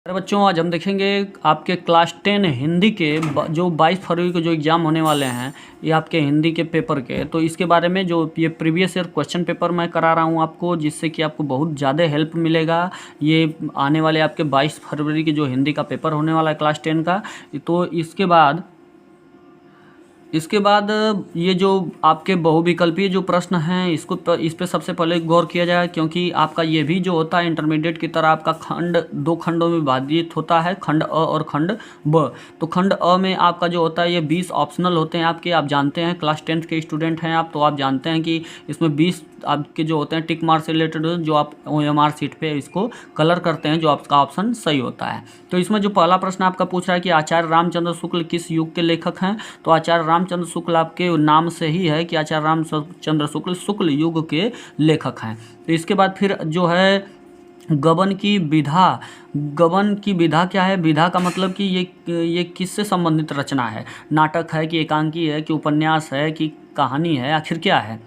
अरे बच्चों, आज हम देखेंगे आपके क्लास 10 हिंदी के जो 22 फरवरी को जो एग्ज़ाम होने वाले हैं, ये आपके हिंदी के पेपर के। तो इसके बारे में जो ये प्रीवियस ईयर क्वेश्चन पेपर मैं करा रहा हूँ आपको, जिससे कि आपको बहुत ज़्यादा हेल्प मिलेगा। ये आने वाले आपके 22 फरवरी की जो हिंदी का पेपर होने वाला है क्लास 10 का। तो इसके बाद ये जो आपके बहुविकल्पीय जो प्रश्न हैं, इस पे सबसे पहले गौर किया जाए, क्योंकि आपका ये भी जो होता है इंटरमीडिएट की तरह आपका दो खंडों में विभाजित होता है, खंड अ और खंड ब। तो खंड अ में आपका जो होता है ये 20 ऑप्शनल होते हैं आपके। आप जानते हैं, क्लास 10th के स्टूडेंट हैं आप, तो आप जानते हैं कि इसमें 20 आपके जो होते हैं टिक मार्क से रिलेटेड, जो आप OMR सीट पे इसको कलर करते हैं, जो आपका ऑप्शन सही होता है। तो इसमें जो पहला प्रश्न आपका पूछ रहा है कि आचार्य रामचंद्र शुक्ल किस युग के लेखक हैं, तो आचार्य रामचंद्र शुक्ल आपके नाम से ही है कि आचार्य रामचंद्र शुक्ल शुक्ल युग के लेखक हैं। तो इसके बाद फिर जो है गबन की विधा क्या है। विधा का मतलब कि ये किससे संबंधित रचना है, नाटक है कि एकांकी है कि उपन्यास है कि कहानी है, आखिर क्या है।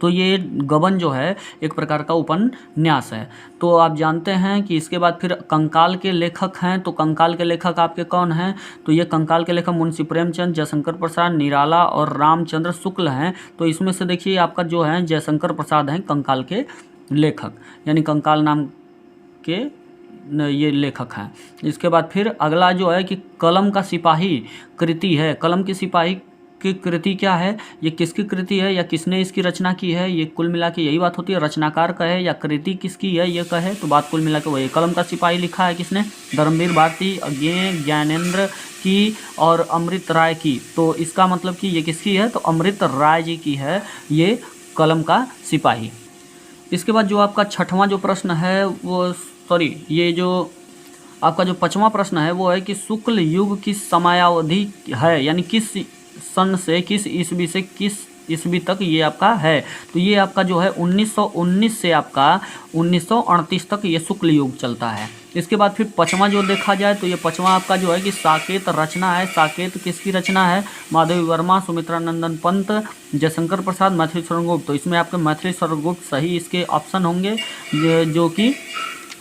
तो ये गबन जो है एक प्रकार का उपन्यास है। तो आप जानते हैं कि इसके बाद फिर कंकाल के लेखक हैं। तो कंकाल के लेखक आपके कौन हैं, तो ये कंकाल के लेखक मुंशी प्रेमचंद, जयशंकर प्रसाद, निराला और रामचंद्र शुक्ल हैं। तो इसमें से देखिए आपका जो है जयशंकर प्रसाद हैं कंकाल के लेखक, यानी कंकाल नाम के ये लेखक हैं। इसके बाद फिर अगला जो है कि कलम का सिपाही कृति है। कलम की सिपाही की कृति क्या है, ये किसकी कृति है या किसने इसकी रचना की है, ये कुल मिला के यही बात होती है। रचनाकार कहे या कृति किसकी है ये कहे, तो बात कुल मिला के वही। कलम का सिपाही लिखा है किसने, धर्मवीर भारती, ज्ञानेंद्र की और अमृत राय की। तो इसका मतलब कि ये किसकी है, तो अमृत राय जी की है ये कलम का सिपाही। इसके बाद जो आपका छठवां जो प्रश्न है वो ये जो आपका जो पांचवा प्रश्न है वो है कि शुक्ल युग की समयावधि है, यानी किस सन से किस ईस्वी से किस ईस्वी तक ये आपका है। तो ये आपका जो है 1919 से आपका 1938 तक ये शुक्ल युग चलता है। इसके बाद फिर पांचवा जो देखा जाए तो ये पांचवा आपका जो है कि साकेत रचना है। साकेत किसकी रचना है, माधवी वर्मा, सुमित्रा नंदन पंत, जयशंकर प्रसाद, मैथिली शरण गुप्त। तो इसमें आपके मैथिली शरण गुप्त सही इसके ऑप्शन होंगे, जो कि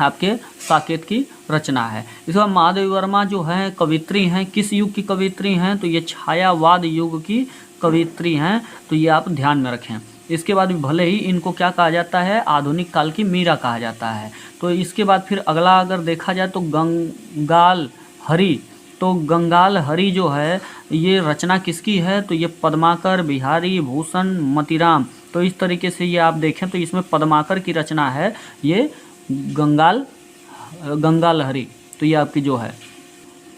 आपके साकेत की रचना है। इसके बाद महादेवी वर्मा जो है कवित्री हैं, किस युग की कवित्री हैं, तो ये छायावाद युग की कवित्री हैं। तो ये आप ध्यान में रखें। इसके बाद भले ही इनको क्या कहा जाता है, आधुनिक काल की मीरा कहा जाता है। तो इसके बाद फिर अगला अगर देखा जाए तो गंगाल हरि। तो गंगाल हरि जो है ये रचना किसकी है, तो ये पद्माकर, बिहारी भूषण, मतीराम। तो इस तरीके से ये आप देखें तो इसमें पद्माकर की रचना है ये गंगाल हरि। तो ये आपकी जो है।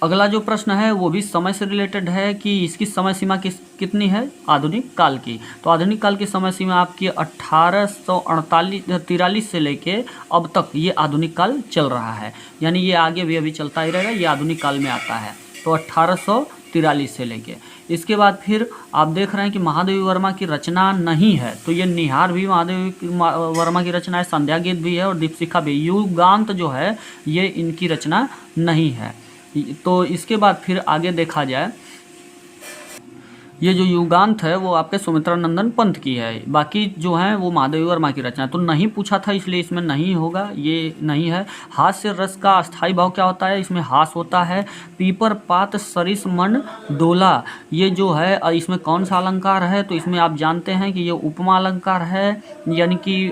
अगला जो प्रश्न है वो भी समय से रिलेटेड है कि इसकी समय सीमा कितनी है, आधुनिक काल की। तो आधुनिक काल की समय सीमा आपकी 1843 से लेके अब तक ये आधुनिक काल चल रहा है, यानी ये आगे भी अभी चलता ही रहेगा, ये आधुनिक काल में आता है। तो 1843 से लेके इसके बाद फिर आप देख रहे हैं कि महादेवी वर्मा की रचना नहीं है। तो ये निहार भी महादेवी वर्मा की रचना है, संध्या गीत भी है और दीपशिखा भी। युगांत जो है ये इनकी रचना नहीं है। तो इसके बाद फिर आगे देखा जाए, ये जो युगांत है वो आपके सुमित्रा नंदन पंत की है, बाकी जो है वो महादेवी वर्मा की रचना। तो नहीं पूछा था इसलिए इसमें नहीं होगा, ये नहीं है। हास्य रस का अस्थाई भाव क्या होता है, इसमें हास होता है। पीपर पात सरिस मन डोला, ये जो है इसमें कौन सा अलंकार है, तो इसमें आप जानते हैं कि ये उपमा अलंकार है, यानी कि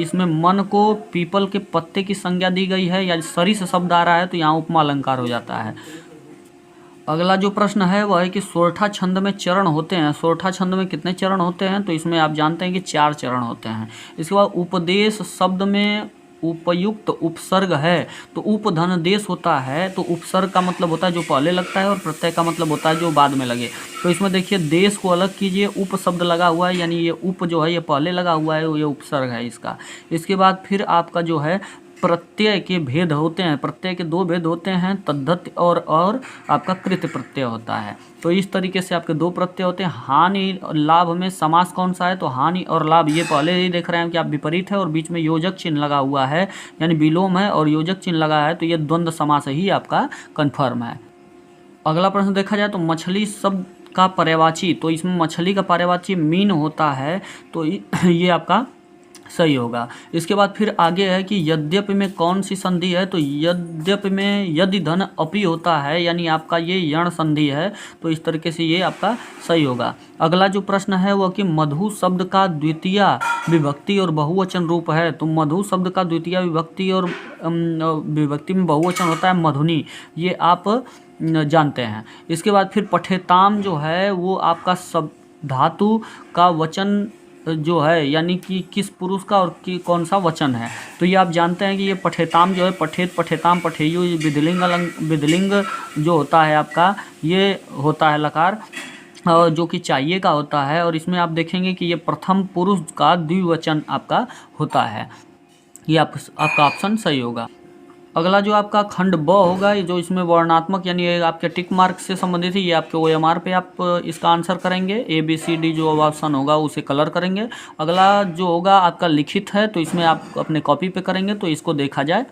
इसमें मन को पीपल के पत्ते की संज्ञा दी गई है, या सरिस शब्द आ रहा है तो यहाँ उपमा अलंकार हो जाता है। अगला जो प्रश्न है वह है कि सोरठा छंद में चरण होते हैं। सोरठा छंद में कितने चरण होते हैं, तो इसमें आप जानते हैं कि 4 चरण होते हैं। इसके बाद उपदेश शब्द में उपयुक्त उपसर्ग है। तो उपधन देश होता है, तो उपसर्ग का मतलब होता है जो पहले लगता है और प्रत्यय का मतलब होता है जो बाद में लगे। तो इसमें देखिए देश को अलग कीजिए, उप शब्द लगा हुआ है, यानी ये उप जो है ये पहले लगा हुआ है, ये उपसर्ग है इसका। इसके बाद फिर आपका जो है प्रत्यय के भेद होते हैं। प्रत्यय के 2 भेद होते हैं, तद्धत और आपका कृत प्रत्यय होता है। तो इस तरीके से आपके 2 प्रत्यय होते हैं। हानि और लाभ में समास कौन सा है, तो हानि और लाभ ये पहले ही देख रहे हैं कि आप विपरीत है और बीच में योजक चिन्ह लगा हुआ है, यानी विलोम है और योजक चिन्ह लगा है, तो ये द्वंद्व समास ही आपका कन्फर्म है। अगला प्रश्न देखा जाए तो मछली शब्द का पर्यायवाची। तो इसमें मछली का पर्यायवाची मीन होता है, तो ये आपका सही होगा। इसके बाद फिर आगे है कि यद्यपि में कौन सी संधि है, तो यद्यपि में यदि धन अपि होता है, यानी आपका ये यण संधि है, तो इस तरीके से ये आपका सही होगा। अगला जो प्रश्न है वो कि मधु शब्द का द्वितीय विभक्ति और बहुवचन रूप है, तो मधु शब्द का द्वितीय विभक्ति और विभक्ति में बहुवचन होता है मधुनी, ये आप जानते हैं। इसके बाद फिर पठेताम जो है वो आपका सब धातु का वचन जो है, यानी कि किस पुरुष का और कि कौन सा वचन है, तो ये आप जानते हैं कि ये पठेताम जो है पठेत, पठेताम, पठेयु, विधिलिंग जो होता है आपका, ये होता है लकार, जो कि चाहिए का होता है, और इसमें आप देखेंगे कि ये प्रथम पुरुष का द्विवचन आपका होता है। ये आपका ऑप्शन सही होगा। अगला जो आपका खंड ब होगा, ये जो इसमें वर्णात्मक यानी आपके टिक मार्क से संबंधित है, ये आपके OMR पे आप इसका आंसर करेंगे। ABCD जो ऑप्शन होगा उसे कलर करेंगे। अगला जो होगा आपका लिखित है, तो इसमें आप अपने कॉपी पे करेंगे, तो इसको देखा जाए।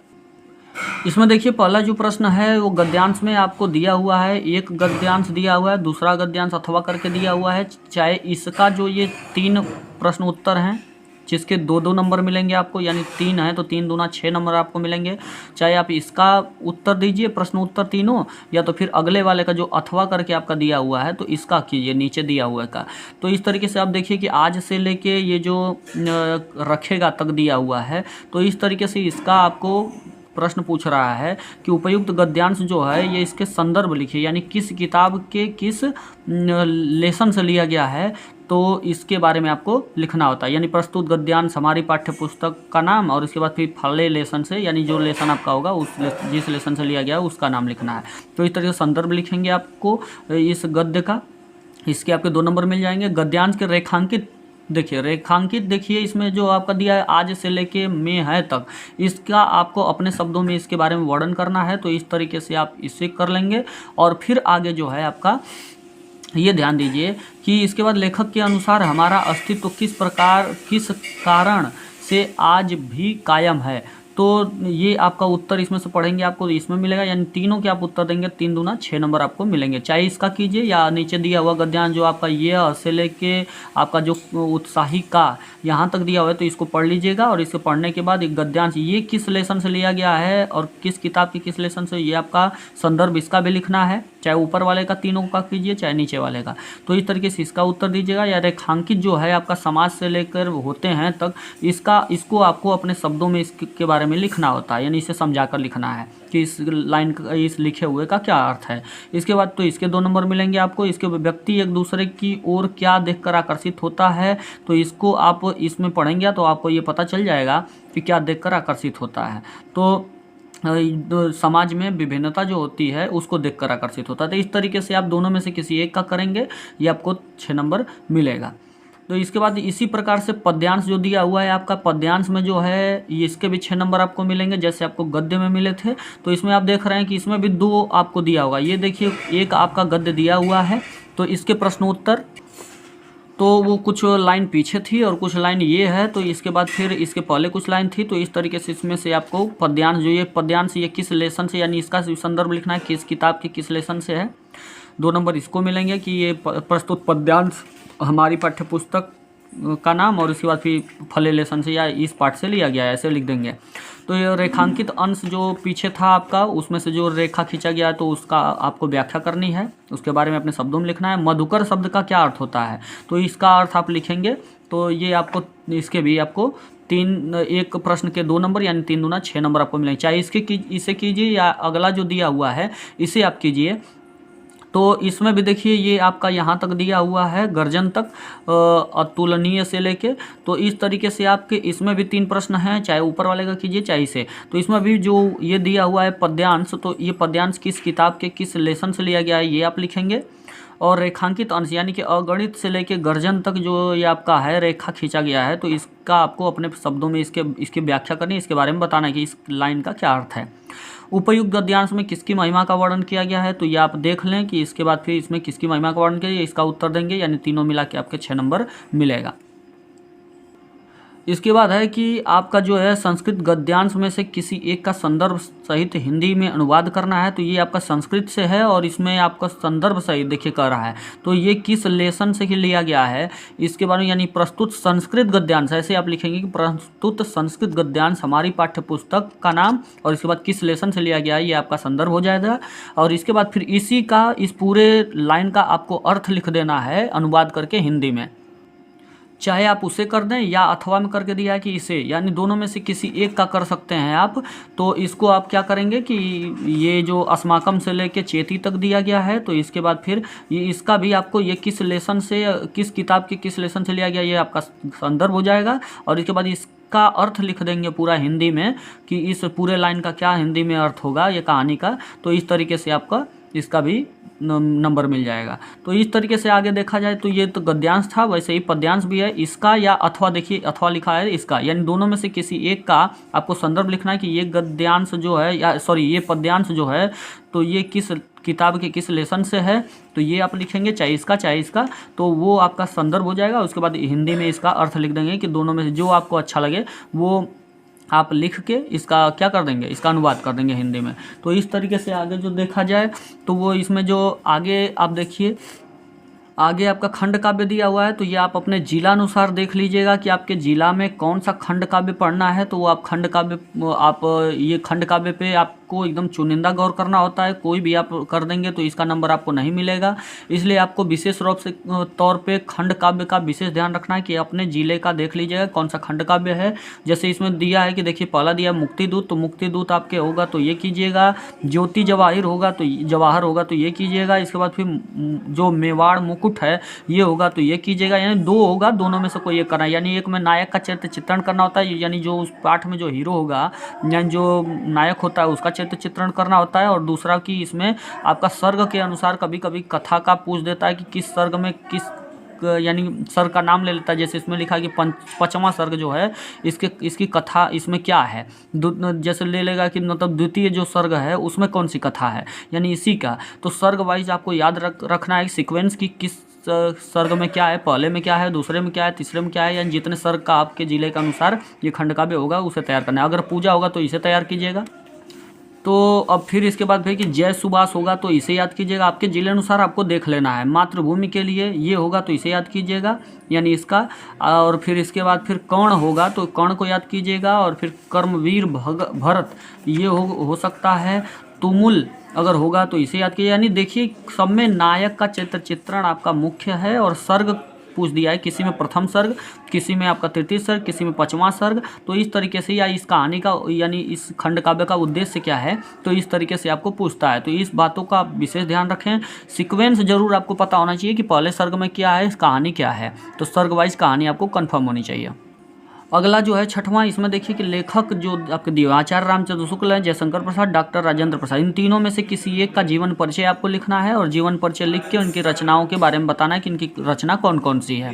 इसमें देखिए पहला जो प्रश्न है वो गद्यांश में आपको दिया हुआ है, एक गद्यांश दिया हुआ है, दूसरा गद्यांश अथवा करके दिया हुआ है। चाहे इसका जो ये 3 प्रश्न उत्तर हैं जिसके 2-2 नंबर मिलेंगे आपको, यानी 3 है तो 3 दूना 6 नंबर आपको मिलेंगे। चाहे आप इसका उत्तर दीजिए प्रश्न उत्तर तीनों, या तो फिर अगले वाले का जो अथवा करके आपका दिया हुआ है तो इसका कीजिए नीचे दिया हुआ का। तो इस तरीके से आप देखिए कि आज से लेके ये जो रखेगा तक दिया हुआ है, तो इस तरीके से इसका आपको प्रश्न पूछ रहा है कि उपयुक्त गद्यांश जो है ये इसके संदर्भ लिखिए, यानी किस किताब के किस लेसन से लिया गया है, तो इसके बारे में आपको लिखना होता है। यानी प्रस्तुत गद्यांश हमारी पाठ्य पुस्तक का नाम, और इसके बाद फिर फले लेसन से, यानी जो लेसन आपका होगा उस जिस लेसन से लिया गया है उसका नाम लिखना है। तो इस तरह से संदर्भ लिखेंगे आपको इस गद्य का, इसके आपके 2 नंबर मिल जाएंगे। गद्यांश के रेखांकित, देखिए रेखांकित, देखिए इसमें जो आपका दिया है आज से लेके में है तक, इसका आपको अपने शब्दों में इसके बारे में वर्णन करना है, तो इस तरीके से आप इसे कर लेंगे। और फिर आगे जो है आपका ये ध्यान दीजिए कि इसके बाद लेखक के अनुसार हमारा अस्तित्व किस कारण से आज भी कायम है, तो ये आपका उत्तर इसमें से पढ़ेंगे आपको इसमें मिलेगा, यानी तीनों के आप उत्तर देंगे, 3 दूना 6 नंबर आपको मिलेंगे। चाहे इसका कीजिए या नीचे दिया हुआ गद्यांश जो आपका ये से लेके आपका जो उत्साही का यहाँ तक दिया हुआ है, तो इसको पढ़ लीजिएगा। और इसको पढ़ने के बाद एक गद्यांश ये किस लेसन से लिया गया है और किस किताब की किस लेसन से, ये आपका संदर्भ इसका भी लिखना है, चाहे ऊपर वाले का तीनों का कीजिए चाहे नीचे वाले का। तो इस तरीके से इसका उत्तर दीजिएगा। या रेखांकित जो है आपका समाज से लेकर होते हैं तक, इसको आपको अपने शब्दों में इसके बारे में लिखना होता है, यानी इसे समझाकर लिखना है कि इस लाइन इस लिखे हुए का क्या अर्थ है। इसके बाद तो इसके 2 नंबर मिलेंगे आपको। इसके व्यक्ति एक दूसरे की ओर क्या देखकर आकर्षित होता है, तो इसको आप इसमें पढ़ेंगे तो आपको ये पता चल जाएगा कि क्या देखकर आकर्षित होता है। तो समाज में विभिन्नता जो होती है उसको देखकर आकर्षित होता है। तो इस तरीके से आप दोनों में से किसी एक का करेंगे, ये आपको 6 नंबर मिलेगा। तो इसके बाद इसी प्रकार से पद्यांश जो दिया हुआ है आपका, पद्यांश में जो है ये इसके भी 6 नंबर आपको मिलेंगे, जैसे आपको गद्य में मिले थे। तो इसमें आप देख रहे हैं कि इसमें भी 2 आपको दिया होगा। ये देखिए एक आपका गद्य दिया हुआ है, तो इसके प्रश्न उत्तर तो वो कुछ लाइन पीछे थी और कुछ लाइन ये है, तो इसके बाद फिर इसके पहले कुछ लाइन थी। तो इस तरीके से इसमें से आपको पद्यांश जो ये पद्यांश ये किस लेसन से, यानी इसका संदर्भ लिखना है किस किताब के किस लेसन से है। 2 नंबर इसको मिलेंगे कि ये प्रस्तुत पद्यांश हमारी पाठ्य पुस्तक का नाम, और इसके बाद फिर फले लेसन से या इस पाठ से लिया गया है, ऐसे लिख देंगे। तो ये रेखांकित अंश जो पीछे था आपका, उसमें से जो रेखा खींचा गया है तो उसका आपको व्याख्या करनी है, उसके बारे में अपने शब्दों में लिखना है। मधुकर शब्द का क्या अर्थ होता है, तो इसका अर्थ आप लिखेंगे। तो ये आपको इसके भी आपको एक प्रश्न के 2 नंबर यानी 3 दूना 6 नंबर आपको मिलेंगे। चाहे इसे कीजिए या अगला जो दिया हुआ है इसे आप कीजिए। तो इसमें भी देखिए ये आपका यहाँ तक दिया हुआ है गर्जन तक, अतुलनीय से लेके। तो इस तरीके से आपके इसमें भी 3 प्रश्न हैं, चाहे ऊपर वाले का कीजिए चाहे इसे। तो इसमें भी जो ये दिया हुआ है पद्यांश, तो ये पद्यांश किस किताब के किस लेसन से लिया गया है ये आप लिखेंगे। और रेखांकित अंश यानी कि अगणित से लेके गर्जन तक जो ये आपका है रेखा खींचा गया है, तो इसका आपको अपने शब्दों में इसकी व्याख्या करनी है, इसके बारे में बताना है कि इस लाइन का क्या अर्थ है। उपयुक्त गद्यांश में किसकी महिमा का वर्णन किया गया है, तो ये आप देख लें कि इसके बाद फिर इसमें किसकी महिमा का वर्णन किया, इसका उत्तर देंगे, यानी तीनों मिला के आपके 6 नंबर मिलेगा। इसके बाद है कि आपका जो है संस्कृत गद्यांश में से किसी एक का संदर्भ सहित हिंदी में अनुवाद करना है। तो ये आपका संस्कृत से है और इसमें आपका संदर्भ सहित देखिए कर रहा है। तो ये किस लेसन से ही लिया गया है इसके बारे में, यानी प्रस्तुत संस्कृत गद्यांश, ऐसे आप लिखेंगे कि प्रस्तुत संस्कृत गद्यांश हमारी पाठ्य पुस्तक का नाम, और इसके बाद किस लेसन से लिया गया है ये आपका संदर्भ हो जाएगा। और इसके बाद फिर इसी का इस पूरे लाइन का आपको अर्थ लिख देना है अनुवाद करके हिंदी में, चाहे आप उसे कर दें या अथवा में करके दिया है कि इसे, यानी दोनों में से किसी एक का कर सकते हैं आप। तो इसको आप क्या करेंगे कि ये जो अस्माकम से लेके चेती तक दिया गया है, तो इसके बाद फिर ये इसका भी आपको ये किस लेसन से, किस किताब के किस लेसन से लिया गया ये आपका संदर्भ हो जाएगा। और इसके बाद इसका अर्थ लिख देंगे पूरा हिंदी में कि इस पूरे लाइन का क्या हिंदी में अर्थ होगा ये कहानी का। तो इस तरीके से आपका इसका भी नंबर मिल जाएगा। तो इस तरीके से आगे देखा जाए तो ये तो गद्यांश था, वैसे ही पद्यांश भी है। इसका या अथवा, देखिए अथवा लिखा है इसका, यानी दोनों में से किसी एक का आपको संदर्भ लिखना है कि ये गद्यांश जो है, या सॉरी ये पद्यांश जो है, तो ये किस किताब के किस लेसन से है। तो ये आप लिखेंगे चाहे इसका, तो वो आपका संदर्भ हो जाएगा। उसके बाद हिंदी में इसका अर्थ लिख देंगे कि दोनों में से जो आपको अच्छा लगे वो आप लिख के इसका क्या कर देंगे, इसका अनुवाद कर देंगे हिंदी में। तो इस तरीके से आगे जो देखा जाए तो वो इसमें जो आगे आप देखिए, आगे आपका खंड काव्य दिया हुआ है। तो ये आप अपने जिला अनुसार देख लीजिएगा कि आपके जिला में कौन सा खंड काव्य पढ़ना है। तो वो आप खंड काव्य, आप ये खंड काव्य पे आपको एकदम चुनिंदा गौर करना होता है। कोई भी आप कर देंगे तो इसका नंबर आपको नहीं मिलेगा। इसलिए आपको विशेष रूप से तौर पे खंड काव्य का विशेष ध्यान रखना है कि अपने जिले का देख लीजिएगा कौन सा खंड काव्य है। जैसे इसमें दिया है कि देखिए पहला दिया मुक्तिदूत, तो मुक्तिदूत आपके होगा तो ये कीजिएगा। ज्योति जवाहिर होगा तो जवाहर होगा तो ये कीजिएगा। इसके बाद फिर जो मेवाड़ मुकुट है ये होगा तो ये कीजिएगा। यानी दो होगा, दोनों में से कोई एक करना है। यानी एक में नायक का चरित्र चित्रण करना होता है, यानी जो उस पाठ में जो हीरो होगा, यानी जो नायक होता है उसका चरित्र चित्रण करना होता है। और दूसरा कि इसमें आपका सर्ग के अनुसार कभी कभी कथा का पूछ देता है कि किस सर्ग में किस, यानी सर्ग का नाम ले लेता है। जैसे इसमें लिखा है कि पांचवां सर्ग जो है इसकी कथा इसमें क्या है, जैसे ले लेगा कि मतलब द्वितीय जो सर्ग है उसमें कौन सी कथा है, यानी इसी का। तो सर्ग वाइज आपको याद रखना है सीक्वेंस की किस सर्ग में क्या है, पहले में क्या है, दूसरे में क्या है, तीसरे में क्या है, यानी जितने सर्ग का आपके जिले के अनुसार ये खंड काव्य होगा उसे तैयार करना है। अगर पूजा होगा तो इसे तैयार कीजिएगा। तो अब फिर इसके बाद फिर कि जय सुभाष होगा तो इसे याद कीजिएगा। आपके जिले अनुसार आपको देख लेना है। मातृभूमि के लिए ये होगा तो इसे याद कीजिएगा, यानी इसका। और फिर इसके बाद फिर कर्ण होगा तो कर्ण को याद कीजिएगा। और फिर कर्मवीर भरत ये हो सकता है। तुमुल अगर होगा तो इसे याद कीजिए। यानी देखिए सब में नायक का चित्रण आपका मुख्य है। और सर्ग पूछ दिया है, किसी में प्रथम सर्ग, किसी में आपका तृतीय सर्ग, किसी में पांचवां सर्ग। तो इस तरीके से, या इस कहानी का यानी इस खंड काव्य का उद्देश्य क्या है, तो इस तरीके से आपको पूछता है। तो इस बातों का आप विशेष ध्यान रखें। सीक्वेंस जरूर आपको पता होना चाहिए कि पहले सर्ग में क्या है, इस कहानी क्या है। तो सर्ग वाइज कहानी आपको कन्फर्म होनी चाहिए। अगला जो है छठवां, इसमें देखिए कि लेखक जो आपके दिए आचार्य रामचंद्र शुक्ल हैं, जयशंकर प्रसाद, डॉक्टर राजेंद्र प्रसाद, इन तीनों में से किसी एक का जीवन परिचय आपको लिखना है। और जीवन परिचय लिख के उनकी रचनाओं के बारे में बताना है कि इनकी रचना कौन कौन सी है।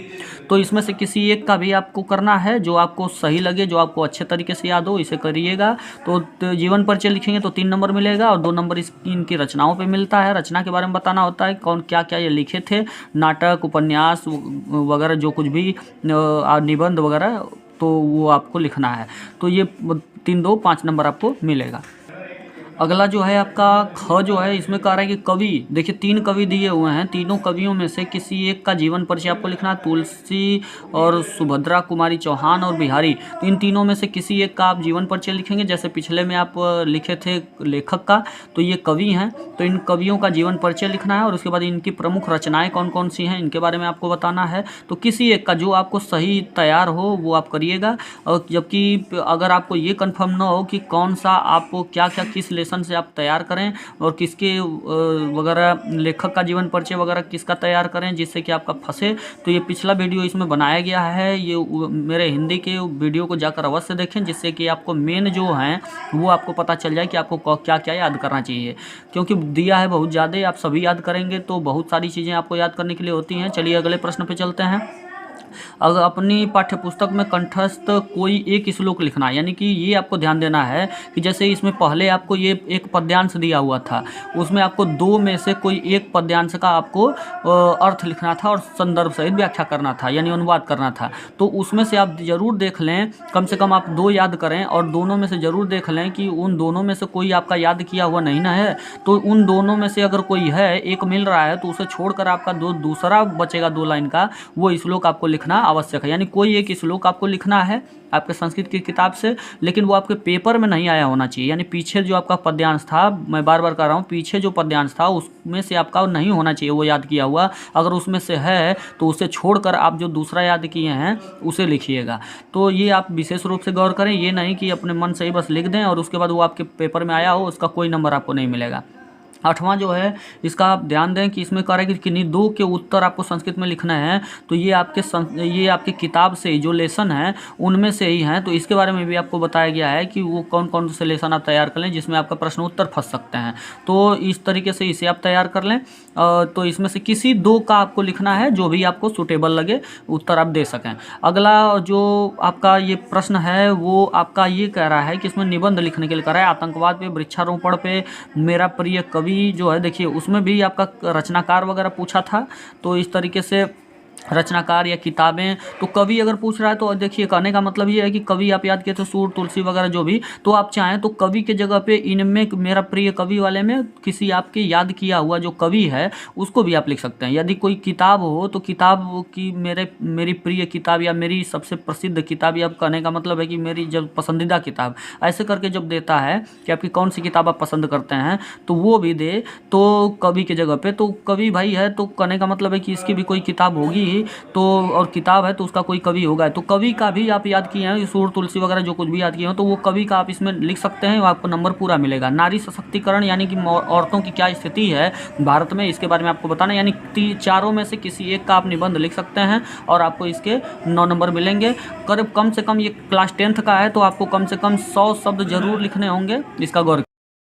तो इसमें से किसी एक का भी आपको करना है, जो आपको सही लगे, जो आपको अच्छे तरीके से याद हो, इसे करिएगा। तो जीवन परिचय लिखेंगे तो 3 नंबर मिलेगा और 2 नंबर इनकी रचनाओं पर मिलता है। रचना के बारे में बताना होता है कौन क्या क्या ये लिखे थे, नाटक, उपन्यास वगैरह जो कुछ भी निबंध वगैरह, तो वो आपको लिखना है। तो ये 3, 2, 5 नंबर आपको मिलेगा। अगला जो है आपका ख जो है, इसमें कह रहा है कि कवि, देखिए 3 कवि दिए हुए हैं। तीनों कवियों में से किसी एक का जीवन परिचय आपको लिखना है। तुलसी और सुभद्रा कुमारी चौहान और बिहारी, तो इन तीनों में से किसी एक का आप जीवन परिचय लिखेंगे। जैसे पिछले में आप लिखे थे लेखक का, तो ये कवि हैं, तो इन कवियों का जीवन परिचय लिखना है। और उसके बाद इनकी प्रमुख रचनाएं कौन कौन सी हैं इनके बारे में आपको बताना है। तो किसी एक का जो आपको सही तैयार हो वो आप करिएगा। और जबकि अगर आपको ये कन्फर्म ना हो कि कौन सा आपको क्या क्या किस से आप तैयार करें और किसके वगैरह लेखक का जीवन परिचय वगैरह किसका तैयार करें जिससे कि आपका फंसे, तो ये पिछला वीडियो इसमें बनाया गया है। ये मेरे हिंदी के वीडियो को जाकर अवश्य देखें, जिससे कि आपको मेन जो हैं वो आपको पता चल जाए कि आपको क्या क्या याद करना चाहिए। क्योंकि दिया है बहुत ज़्यादा, आप सभी याद करेंगे तो बहुत सारी चीज़ें आपको याद करने के लिए होती हैं। चलिए अगले प्रश्न पे चलते हैं। अगर अपनी पाठ्यपुस्तक में कंठस्थ कोई एक श्लोक लिखना, यानी कि ये आपको ध्यान देना है कि जैसे इसमें पहले आपको ये एक पद्यांश दिया हुआ था, उसमें आपको दो में से कोई एक पद्यांश का आपको अर्थ लिखना था और संदर्भ सहित व्याख्या करना था, यानी अनुवाद करना था। तो उसमें से आप जरूर देख लें, कम से कम आप दो याद करें और दोनों में से ज़रूर देख लें कि उन दोनों में से कोई आपका याद किया हुआ नहीं ना है। तो उन दोनों में से अगर कोई है, एक मिल रहा है, तो उसे छोड़कर आपका दूसरा बचेगा 2 लाइन का, वो श्लोक आपको लिखना आवश्यक है। यानी कोई एक श्लोक आपको लिखना है आपके संस्कृत की किताब से, लेकिन वो आपके पेपर में नहीं आया होना चाहिए। यानी पीछे जो आपका पद्यांश था, मैं बार बार कह रहा हूँ, पीछे जो पद्यांश था उसमें से आपका नहीं होना चाहिए वो याद किया हुआ। अगर उसमें से है तो उसे छोड़कर आप जो दूसरा याद किए हैं उसे लिखिएगा। तो ये आप विशेष रूप से गौर करें, ये नहीं कि अपने मन से ही बस लिख दें और उसके बाद वो आपके पेपर में आया हो, उसका कोई नंबर आपको नहीं मिलेगा। 8वां जो है, इसका आप ध्यान दें कि इसमें कह रहा है कि किन्हीं दो के उत्तर आपको संस्कृत में लिखना है। तो ये आपके किताब से जो लेसन है उनमें से ही हैं। तो इसके बारे में भी आपको बताया गया है कि वो कौन कौन से लेसन आप तैयार कर लें जिसमें आपका प्रश्न उत्तर फंस सकते हैं। तो इस तरीके से इसे आप तैयार कर लें। तो इसमें से किसी दो का आपको लिखना है, जो भी आपको सूटेबल लगे उत्तर आप दे सकें। अगला जो आपका ये प्रश्न है वो आपका ये कह रहा है कि इसमें निबंध लिखने के लिए कह रहा है, आतंकवाद पे, वृक्षारोपण पे, मेरा प्रिय कवि जो है, देखिए उसमें भी आपका रचनाकार वगैरह पूछा था। तो इस तरीके से रचनाकार या किताबें, तो कवि अगर पूछ रहा है तो देखिए कहने का मतलब ये है कि कवि आप याद किए थे सूर, तुलसी वगैरह जो भी, तो आप चाहें तो कवि के जगह पे इनमें मेरा प्रिय कवि वाले में किसी आपके याद किया हुआ जो कवि है उसको भी आप लिख सकते हैं। यदि कोई किताब हो तो किताब की मेरी प्रिय किताब या मेरी सबसे प्रसिद्ध किताब, या कहने का मतलब है कि मेरी जब पसंदीदा किताब, ऐसे करके जब देता है कि आपकी कौन सी किताब आप पसंद करते हैं तो वो भी दे तो कवि के जगह पे। तो कवि भाई है तो कहने का मतलब है कि इसकी भी कोई किताब होगी ही, तो और किताब है तो उसका कोई कवि होगा। तो कवि का भी आप याद किए हैं, सूर, तुलसी वगैरह जो कुछ भी याद किए हो तो वो कवि का आप इसमें लिख सकते हैं, आपको नंबर पूरा मिलेगा। नारी सशक्तिकरण, यानी कि औरतों की क्या स्थिति है भारत में, इसके बारे में आपको बताना, यानी चारों में से किसी एक का आप निबंध लिख सकते हैं और आपको इसके 9 नंबर मिलेंगे। करीब कम से कम ये क्लास 10th का है तो आपको कम से कम 100 शब्द जरूर लिखने होंगे, इसका गौर